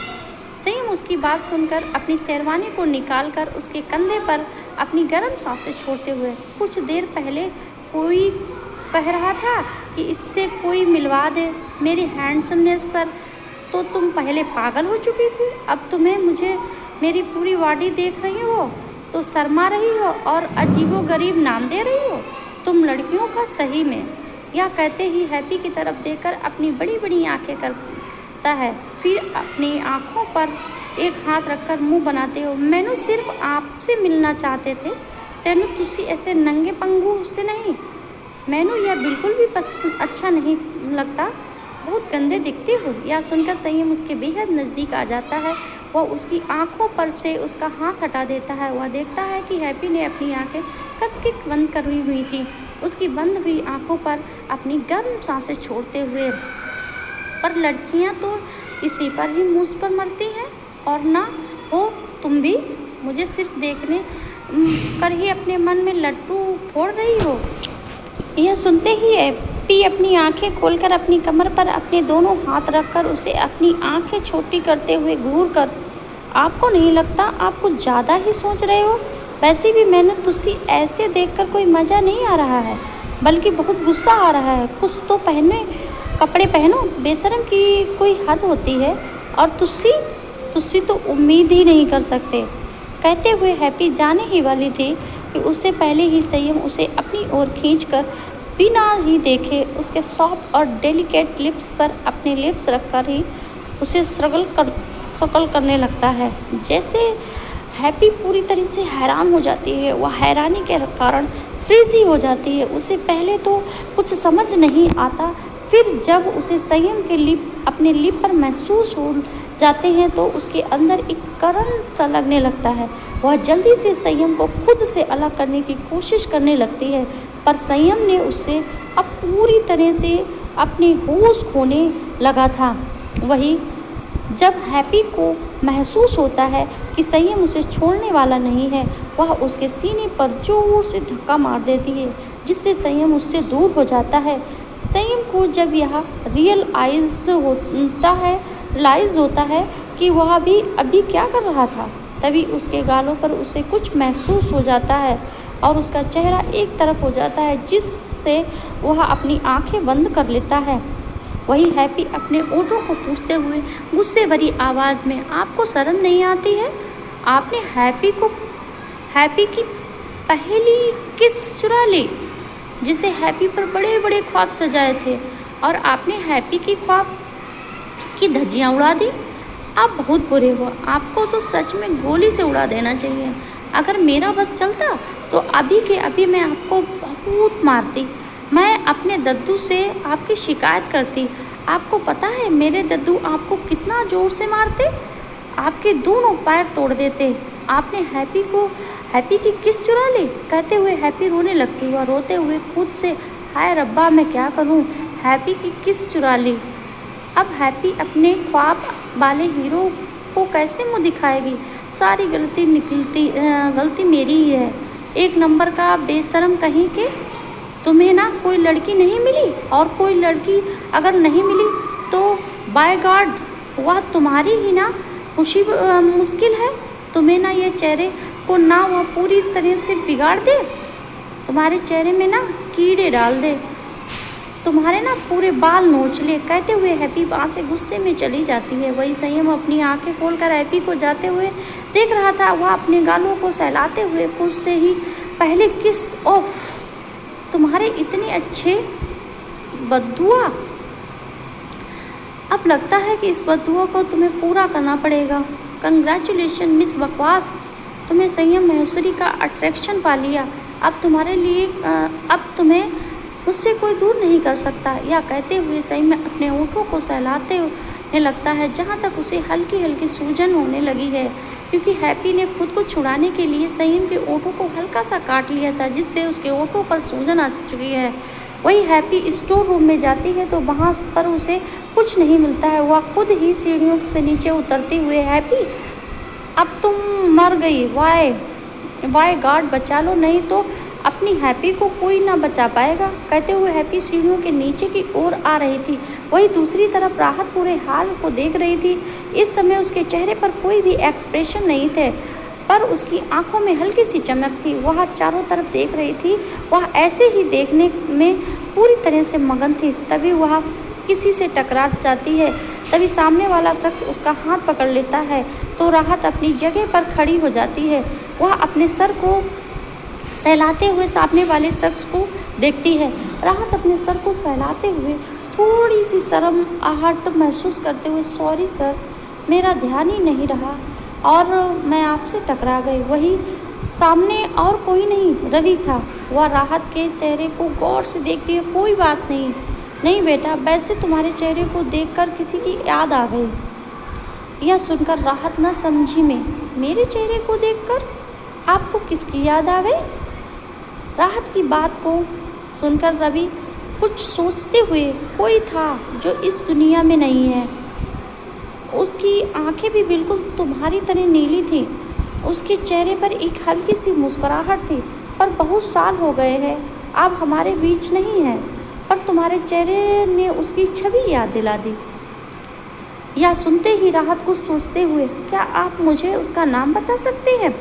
संयम उसकी बात सुनकर अपनी शेरवानी को निकालकर उसके कंधे पर अपनी गर्म सांसें छोड़ते हुए, कुछ देर पहले कोई कह रहा था कि इससे कोई मिलवा दे मेरी हैंडसमनेस पर, तो तुम पहले पागल हो चुकी थी। अब तुम्हें मुझे मेरी पूरी बॉडी देख रही हो तो शर्मा रही हो और अजीबोगरीब नाम दे रही हो। तुम लड़कियों का सही में। यह कहते ही हैप्पी की तरफ देखकर अपनी बड़ी बड़ी आंखें करता है, फिर अपनी आंखों पर एक हाथ रखकर मुंह बनाते हो, मैनू सिर्फ आपसे मिलना चाहते थे, तेनू तुसी ऐसे नंगे पंगू से नहीं। मैनू यह बिल्कुल भी अच्छा नहीं लगता, बहुत गंदे दिखते हो। यह सुनकर संयम उसके बेहद नज़दीक आ जाता है। वह उसकी आंखों पर से उसका हाथ हटा देता है। वह देखता है कि हैप्पी ने अपनी आंखें कस के बंद करी हुई थी, उसकी बंद हुई आंखों पर अपनी गर्म सांसें छोड़ते हुए। पर लड़कियां तो इसी पर ही मुझ पर मरती हैं, और ना हो तुम भी मुझे सिर्फ देखने कर ही अपने मन में लड्डू फोड़ रही हो। यह सुनते ही हैप्पी अपनी आंखें खोलकर अपनी कमर पर अपने दोनों हाथ रखकर उसे अपनी आंखें छोटी करते हुए घूर कर, आपको नहीं लगता आप कुछ ज़्यादा ही सोच रहे हो? वैसे भी मैंने तुझसे ऐसे देखकर कोई मज़ा नहीं आ रहा है, बल्कि बहुत गुस्सा आ रहा है। कुछ तो कपड़े पहनो, बेशर्म की कोई हद होती है, और तुझसे तो उम्मीद ही नहीं कर सकते। कहते हुए हैप्पी जाने ही वाली थी कि उससे पहले ही संयम उसे अपनी ओर खींचकर बिना ही देखे उसके सॉफ्ट और डेलिकेट लिप्स पर अपने लिप्स रखकर ही उसे शकल करने लगता है। जैसे हैप्पी पूरी तरह से हैरान हो जाती है, वह हैरानी के कारण फ्रीज ही हो जाती है। उसे पहले तो कुछ समझ नहीं आता, फिर जब उसे संयम के लिप अपने लिप पर महसूस हो जाते हैं तो उसके अंदर एक करंट सा लगने लगता है। वह जल्दी से संयम को खुद से अलग करने की कोशिश करने लगती है, पर संयम ने उससे अब पूरी तरह से अपने होश खोने लगा था। वही जब हैप्पी को महसूस होता है कि संयम उसे छोड़ने वाला नहीं है, वह उसके सीने पर जोर से धक्का मार देती है, जिससे संयम उससे दूर हो जाता है। संयम को जब यह रियलाइज होता है कि वह भी अभी क्या कर रहा था, तभी उसके गालों पर उसे कुछ महसूस हो जाता है और उसका चेहरा एक तरफ हो जाता है, जिससे वह अपनी आंखें बंद कर लेता है। वही हैप्पी अपने ओठों को पूछते हुए गुस्से भरी आवाज़ में, आपको शर्म नहीं आती है? आपने हैप्पी की पहली किस चुरा ली, जिसे हैप्पी पर बड़े बड़े ख्वाब सजाए थे, और आपने हैप्पी की ख्वाब की धज्जियाँ उड़ा दी। आप बहुत बुरे हो, आपको तो सच में गोली से उड़ा देना चाहिए। अगर मेरा बस चलता तो अभी के अभी मैं आपको बहुत मारती। मैं अपने दद्दू से आपकी शिकायत करती। आपको पता है मेरे दद्दू आपको कितना ज़ोर से मारते, आपके दोनों पैर तोड़ देते। आपने हैप्पी की किस चुरा ली? कहते हुए हैप्पी रोने लगती और रोते हुए खुद से, हाय रब्बा मैं क्या करूं, हैप्पी की किस चुरा ली। अब हैप्पी अपने ख्वाब वाले हीरो को कैसे मुंह दिखाएगी? सारी गलती मेरी ही है। एक नंबर का बेशरम कहीं के। तुम्हें ना कोई लड़की नहीं मिली, और कोई लड़की अगर नहीं मिली तो बाय गॉड वह तुम्हारी ही ना मुश्किल है। तुम्हें ना ये चेहरे को ना वह पूरी तरह से बिगाड़ दे, तुम्हारे चेहरे में ना कीड़े डाल दे, तुम्हारे ना पूरे बाल नोच ले। कहते हुए हैप्पी वहाँ से गुस्से में चली जाती है। वही संयम अपनी आंखें खोलकर हैप्पी को जाते हुए देख रहा था। वह अपने गालों को सहलाते हुए कुछ से ही पहले किस ऑफ, तुम्हारे इतने अच्छे बददुआ। अब लगता है कि इस बददुआ को तुम्हें पूरा करना पड़ेगा। कंग्रेचुलेशन मिस बकवास, तुम्हें संयम महेश्वरी का अट्रैक्शन पा लिया। अब तुम्हें मुझसे कोई दूर नहीं कर सकता। या कहते हुए सही में अपने ओठों को सहलाते होने लगता है, जहाँ तक उसे हल्की हल्की सूजन होने लगी है, क्योंकि हैप्पी ने खुद को छुड़ाने के लिए संयम के ओठों को हल्का सा काट लिया था, जिससे उसके ओठों पर सूजन आ चुकी है। वही हैप्पी स्टोर रूम में जाती है तो वहाँ पर उसे कुछ नहीं मिलता है। वह खुद ही सीढ़ियों से नीचे उतरते हुए, हैप्पी अब तुम मर गई, वाई गॉड बचा लो, नहीं तो अपनी हैप्पी को कोई ना बचा पाएगा। कहते हुए हैप्पी सीढ़ियों के नीचे की ओर आ रही थी। वही दूसरी तरफ राहत पूरे हाल को देख रही थी। इस समय उसके चेहरे पर कोई भी एक्सप्रेशन नहीं थे, पर उसकी आंखों में हल्की सी चमक थी। वह चारों तरफ देख रही थी। वह ऐसे ही देखने में पूरी तरह से मगन थी। तभी वह किसी से टकरा जाती है। तभी सामने वाला शख्स उसका हाथ पकड़ लेता है तो राहत अपनी जगह पर खड़ी हो जाती है। वह अपने सर को सहलाते हुए सामने वाले शख्स को देखती है। राहत अपने सर को सहलाते हुए थोड़ी सी शर्म आहट महसूस करते हुए, सॉरी सर, मेरा ध्यान ही नहीं रहा और मैं आपसे टकरा गई। वही सामने और कोई नहीं, रवि था। वह राहत के चेहरे को गौर से देखती है। कोई बात नहीं, नहीं बेटा, वैसे तुम्हारे चेहरे को देखकर किसी की याद आ गई। यह सुनकर राहत न समझी में, मेरे चेहरे को देखकर आपको किसकी याद आ गई? राहत की बात को सुनकर रवि कुछ सोचते हुए, कोई था जो इस दुनिया में नहीं है। उसकी आंखें भी बिल्कुल तुम्हारी तरह नीली थी। उसके चेहरे पर एक हल्की सी मुस्कुराहट थी। पर बहुत साल हो गए हैं, आप हमारे बीच नहीं हैं, पर तुम्हारे चेहरे ने उसकी छवि याद दिला दी। यह सुनते ही राहत कुछ सोचते हुए, क्या आप मुझे उसका नाम बता सकते हैं?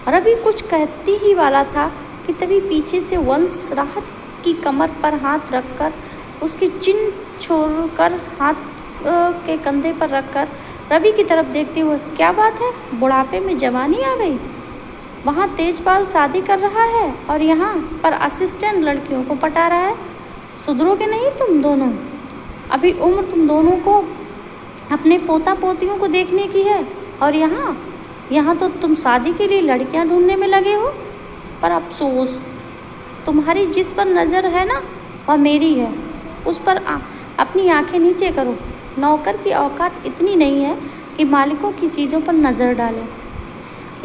रवि कुछ कहती ही वाला था कि तभी पीछे से वंश राहत की कमर पर हाथ रखकर, उसकी चिन छोड़कर हाथ के कंधे पर रखकर रवि की तरफ देखते हुए, क्या बात है, बुढ़ापे में जवानी आ गई? वहाँ तेजपाल शादी कर रहा है और यहाँ पर असिस्टेंट लड़कियों को पटा रहा है। सुधरोगे नहीं तुम दोनों? अभी उम्र तुम दोनों को अपने पोता पोतियों को देखने की है और यहाँ तो तुम शादी के लिए लड़कियाँ ढूंढने में लगे हो। पर अफसोस, तुम्हारी जिस पर नज़र है ना, वह मेरी है। उस पर अपनी आंखें नीचे करो। नौकर की औकात इतनी नहीं है कि मालिकों की चीज़ों पर नज़र डाले।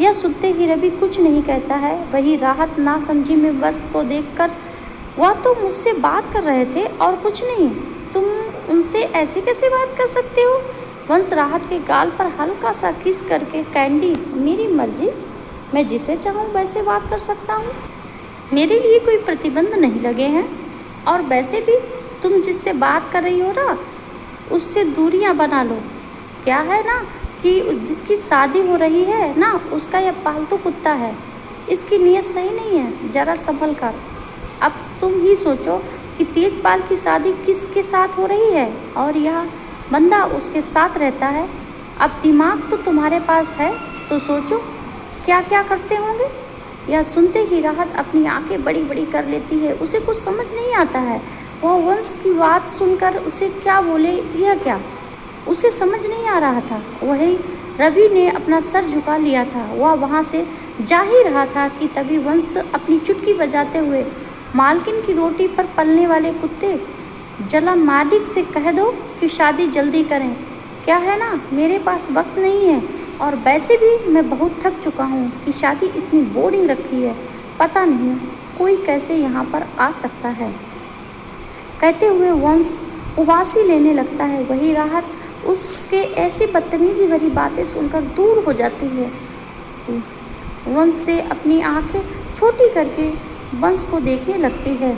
यह सुनते ही रवि कुछ नहीं कहता है। वही राहत ना समझी में वंश को देखकर, वह तो मुझसे बात कर रहे थे और कुछ नहीं, तुम उनसे ऐसे कैसे बात कर सकते हो? वंश राहत के गाल पर हल्का सा किस करके, कैंडी, मेरी मर्जी, मैं जिसे चाहूँ वैसे बात कर सकता हूँ, मेरे लिए कोई प्रतिबंध नहीं लगे हैं। और वैसे भी तुम जिससे बात कर रही हो ना, उससे दूरियां बना लो। क्या है ना कि जिसकी शादी हो रही है ना, उसका यह पालतू कुत्ता है, इसकी नीयत सही नहीं है, ज़रा संभल कर। अब तुम ही सोचो कि तेजपाल की शादी किसके साथ हो रही है और यह बंदा उसके साथ रहता है। अब दिमाग तो तुम्हारे पास है, तो सोचो क्या क्या करते होंगे। यह सुनते ही राहत अपनी आंखें बड़ी बड़ी कर लेती है। उसे कुछ समझ नहीं आता है, वह वंश की बात सुनकर उसे क्या बोले, यह क्या उसे समझ नहीं आ रहा था। वही रवि ने अपना सर झुका लिया था। वह वहाँ से जा ही रहा था कि तभी वंश अपनी चुटकी बजाते हुए मालकिन की रोटी पर पलने वाले कुत्ते, जला मालिक से कह दो कि शादी जल्दी करें। क्या है ना, मेरे पास वक्त नहीं है और वैसे भी मैं बहुत थक चुका हूँ कि शादी इतनी बोरिंग रखी है, पता नहीं कोई कैसे यहाँ पर आ सकता है। कहते हुए वंश उबासी लेने लगता है। वही राहत उसके ऐसी बदतमीजी भरी बातें सुनकर दूर हो जाती है। वंश से अपनी आंखें छोटी करके वंश को देखने लगती है।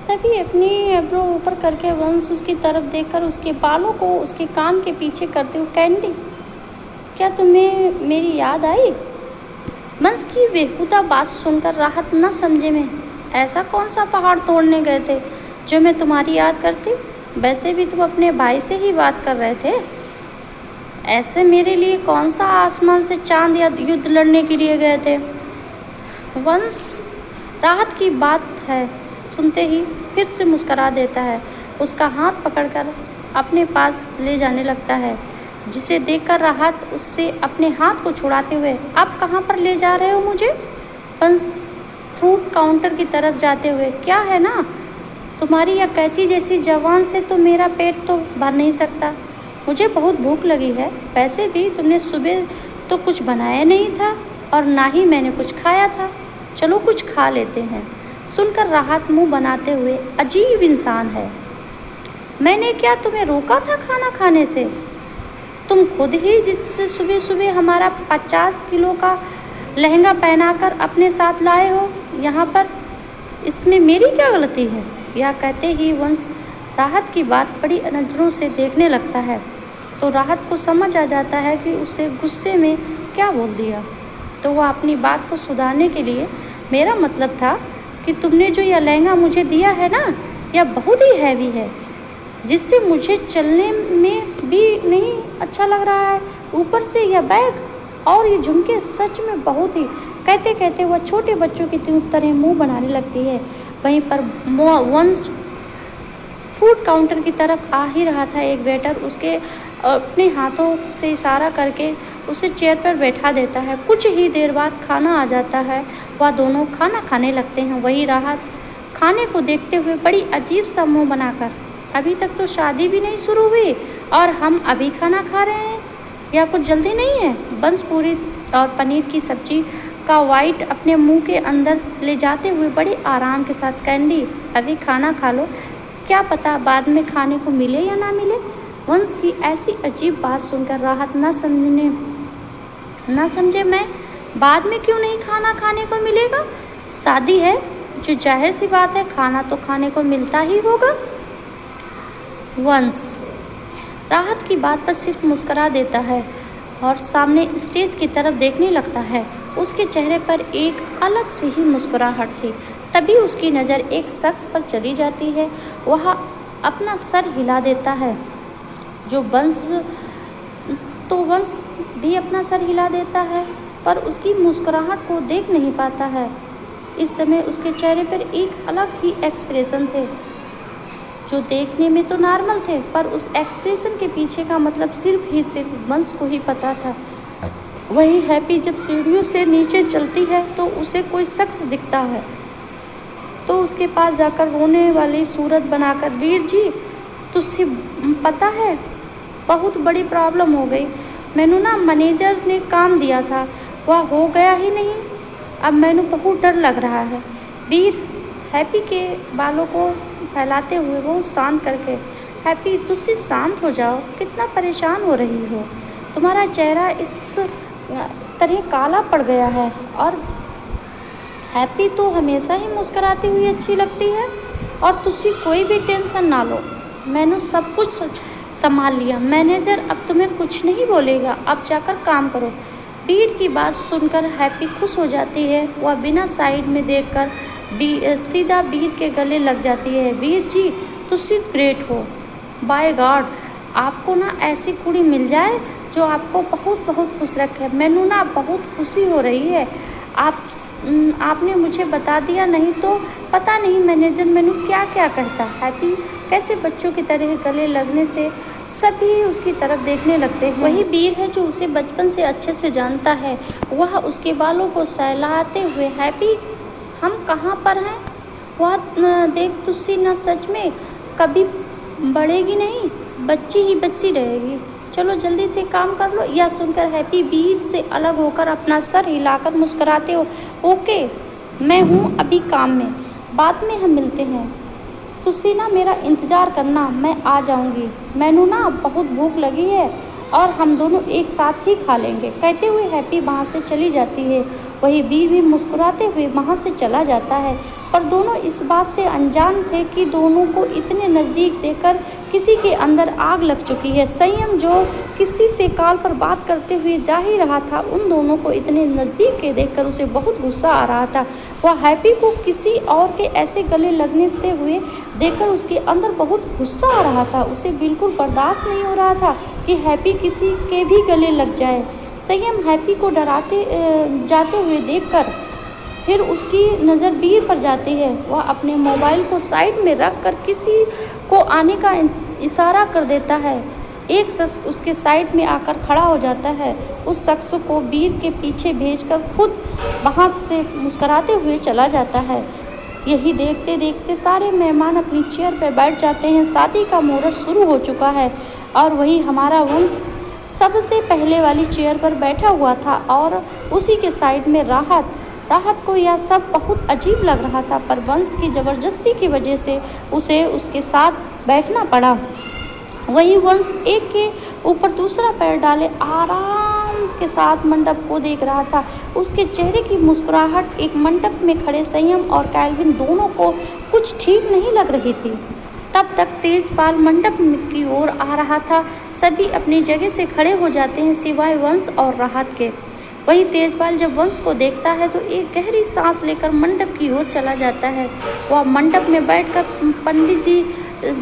तभी अपनी एब्रो ऊपर करके वंश उसकी तरफ देखकर उसके बालों को उसके कान के पीछे करते हुए, कैंडी, क्या तुम्हें मेरी याद आई? वंश की बेहुदा बात सुनकर राहत न समझे में, ऐसा कौन सा पहाड़ तोड़ने गए थे जो मैं तुम्हारी याद करती? वैसे भी तुम अपने भाई से ही बात कर रहे थे। ऐसे मेरे लिए कौन सा आसमान से चांद या युद्ध लड़ने के लिए गए थे? वंश राहत की बात है सुनते ही फिर से मुस्करा देता है। उसका हाथ पकड़कर अपने पास ले जाने लगता है, जिसे देखकर राहत उससे अपने हाथ को छुड़ाते हुए, आप कहाँ पर ले जा रहे हो मुझे? वंश फ्रूट काउंटर की तरफ जाते हुए, क्या है ना, तुम्हारी यह कैंची जैसी जवान से तो मेरा पेट तो भर नहीं सकता। मुझे बहुत भूख लगी है। वैसे भी तुमने सुबह तो कुछ बनाया नहीं था और ना ही मैंने कुछ खाया था। चलो कुछ खा लेते हैं। सुनकर राहत मुंह बनाते हुए, अजीब इंसान है। मैंने क्या तुम्हें रोका था खाना खाने से? तुम खुद ही जिससे सुबह सुबह हमारा 50 किलो का लहंगा पहनाकर अपने साथ लाए हो यहाँ पर, इसमें मेरी क्या गलती है? यह कहते ही वंश राहत की बात बड़ी नज़रों से देखने लगता है तो राहत को समझ आ जाता है कि उसे गुस्से में क्या बोल दिया। तो वह अपनी बात को सुधारने के लिए, मेरा मतलब था कि तुमने जो यह लहंगा मुझे दिया है ना, यह बहुत ही हैवी है, जिससे मुझे चलने में भी नहीं अच्छा लग रहा है। ऊपर से यह बैग और ये झुमके सच में बहुत ही। कहते कहते वह छोटे बच्चों की तरह मुंह बनाने लगती है। वहीं पर वंश फूड काउंटर की तरफ आ ही रहा था। एक वेटर उसके अपने हाथों से इशारा करके उसे चेयर पर बैठा देता है। कुछ ही देर बाद खाना आ जाता है। वह दोनों खाना खाने लगते हैं। वही राहत खाने को देखते हुए बड़ी अजीब सा मुँह बनाकर, अभी तक तो शादी भी नहीं शुरू हुई और हम अभी खाना खा रहे हैं, या कुछ जल्दी नहीं है? बंस पूरी और पनीर की सब्जी का वाइट अपने मुंह के अंदर ले जाते हुए बड़े आराम के साथ, कैंडी अभी खाना खा लो, क्या पता बाद में खाने को मिले या ना मिले। वंश की ऐसी अजीब बात सुनकर राहत ना समझे मैं बाद में क्यों नहीं खाना खाने को मिलेगा? शादी है जो जाहिर सी बात है, खाना तो खाने को मिलता ही होगा। वंश राहत की बात पर सिर्फ मुस्कुरा देता है और सामने स्टेज की तरफ देखने लगता है। उसके चेहरे पर एक अलग सी ही मुस्कुराहट थी। तभी उसकी नज़र एक शख्स पर चली जाती है। वह अपना सर हिला देता है, वंश भी अपना सर हिला देता है, पर उसकी मुस्कुराहट को देख नहीं पाता है। इस समय उसके चेहरे पर एक अलग ही एक्सप्रेशन थे, जो देखने में तो नॉर्मल थे, पर उस एक्सप्रेशन के पीछे का मतलब सिर्फ वंश को ही पता था। वही हैप्पी जब सीढ़ियों से नीचे चलती है तो उसे कोई शख्स दिखता है, तो उसके पास जाकर रोने वाली सूरत बनाकर, वीर जी तुझसे पता है बहुत बड़ी प्रॉब्लम हो गई। मैनू ना मैनेजर ने काम दिया था, वह हो गया ही नहीं। अब मैनू बहुत डर लग रहा है। वीर हैप्पी के बालों को फैलाते हुए बहुत शांत करके, हैप्पी तुझसे शांत हो जाओ, कितना परेशान हो रही हो, तुम्हारा चेहरा इस तरह काला पड़ गया है और हैप्पी तो हमेशा ही मुस्कुराती हुई अच्छी लगती है। और तुझे कोई भी टेंशन ना लो, मैंने सब कुछ संभाल लिया। मैनेजर अब तुम्हें कुछ नहीं बोलेगा, अब जाकर काम करो। वीर की बात सुनकर हैप्पी खुश हो जाती है। वह बिना साइड में देखकर सीधा वीर के गले लग जाती है। वीर जी तुझे ग्रेट हो, बाय गॉड आपको ना ऐसी कुड़ी मिल जाए जो आपको बहुत बहुत खुश रखे। मैनू ना बहुत खुशी हो रही है, आपने मुझे बता दिया, नहीं तो पता नहीं मैनेजर मेनू क्या क्या कहता। हैप्पी कैसे बच्चों की तरह गले लगने से सभी उसकी तरफ देखने लगते हैं। वही वीर है जो उसे बचपन से अच्छे से जानता है। वह उसके बालों को सहलाते हुए, हैप्पी हम कहाँ पर हैं? वह देख तुझसे न सच में कभी बढ़ेगी नहीं, बच्ची ही बच्ची रहेगी। चलो जल्दी से काम कर लो। यह सुनकर हैप्पी वीर से अलग होकर अपना सर हिलाकर मुस्कुराते हो, ओके मैं हूँ अभी काम में, बाद में हम मिलते हैं। तुसी ना मेरा इंतज़ार करना, मैं आ जाऊँगी। मैनू ना बहुत भूख लगी है और हम दोनों एक साथ ही खा लेंगे। कहते हुए हैप्पी वहाँ से चली जाती है। वही वीर भी मुस्कुराते हुए वहाँ से चला जाता है। पर दोनों इस बात से अनजान थे कि दोनों को इतने नज़दीक देखकर किसी के अंदर आग लग चुकी है। संयम जो किसी से कॉल पर बात करते हुए जा ही रहा था, उन दोनों को इतने नज़दीक के देखकर उसे बहुत गुस्सा आ रहा था। वह हैप्पी को किसी और के ऐसे गले लगने हुए देखकर उसके अंदर बहुत गुस्सा आ रहा था। उसे बिल्कुल बर्दाश्त नहीं हो रहा था कि हैप्पी किसी के भी गले लग जाए। संयम हैप्पी को डराते जाते हुए देखकर फिर उसकी नज़र वीर पर जाती है। वह अपने मोबाइल को साइड में रखकर किसी को आने का इशारा कर देता है। एक शख्स उसके साइड में आकर खड़ा हो जाता है। उस शख्स को वीर के पीछे भेजकर खुद वहाँ से मुस्कुराते हुए चला जाता है। यही देखते देखते सारे मेहमान अपनी चेयर पर बैठ जाते हैं। शादी का मुहूर्त शुरू हो चुका है और वही हमारा वंश सबसे पहले वाली चेयर पर बैठा हुआ था और उसी के साइड में राहत को यह सब बहुत अजीब लग रहा था, पर वंश की ज़बरदस्ती की वजह से उसे उसके साथ बैठना पड़ा। वही वंश एक के ऊपर दूसरा पैर डाले आराम के साथ मंडप को देख रहा था। उसके चेहरे की मुस्कुराहट एक मंडप में खड़े संयम और कैल्विन दोनों को कुछ ठीक नहीं लग रही थी। तब तक तेजपाल मंडप की ओर आ रहा था। सभी अपनी जगह से खड़े हो जाते हैं सिवाय वंश और राहत के। वही तेजपाल जब वंश को देखता है तो एक गहरी सांस लेकर मंडप की ओर चला जाता है। वह मंडप में बैठकर पंडित जी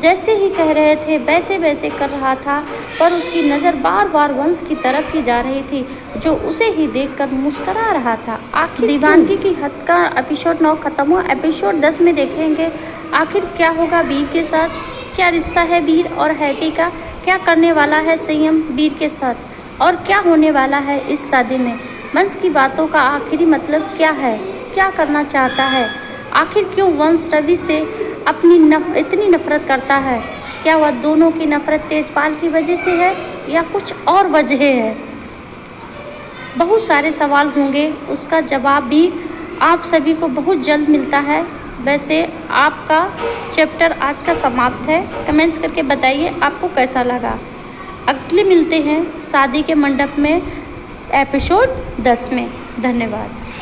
जैसे ही कह रहे थे वैसे वैसे कर रहा था, पर उसकी नज़र बार बार वंश की तरफ ही जा रही थी जो उसे ही देखकर मुस्करा रहा था। आखिर दीवानगी की हद का एपिसोड 9 खत्म हुआ। एपिसोड 10 में देखेंगे आखिर क्या होगा वीर के साथ, क्या रिश्ता है वीर और हैप्पी का, क्या करने वाला है संयम वीर के साथ और क्या होने वाला है इस शादी में। वंश की बातों का आखिरी मतलब क्या है, क्या करना चाहता है, आखिर क्यों वंश रवि से इतनी नफरत करता है। क्या वह दोनों की नफरत तेजपाल की वजह से है या कुछ और वजह है। बहुत सारे सवाल होंगे, उसका जवाब भी आप सभी को बहुत जल्द मिलता है। वैसे आपका चैप्टर आज का समाप्त है। कमेंट्स करके बताइए आपको कैसा लगा। अगले मिलते हैं शादी के मंडप में एपिसोड 10 में। धन्यवाद।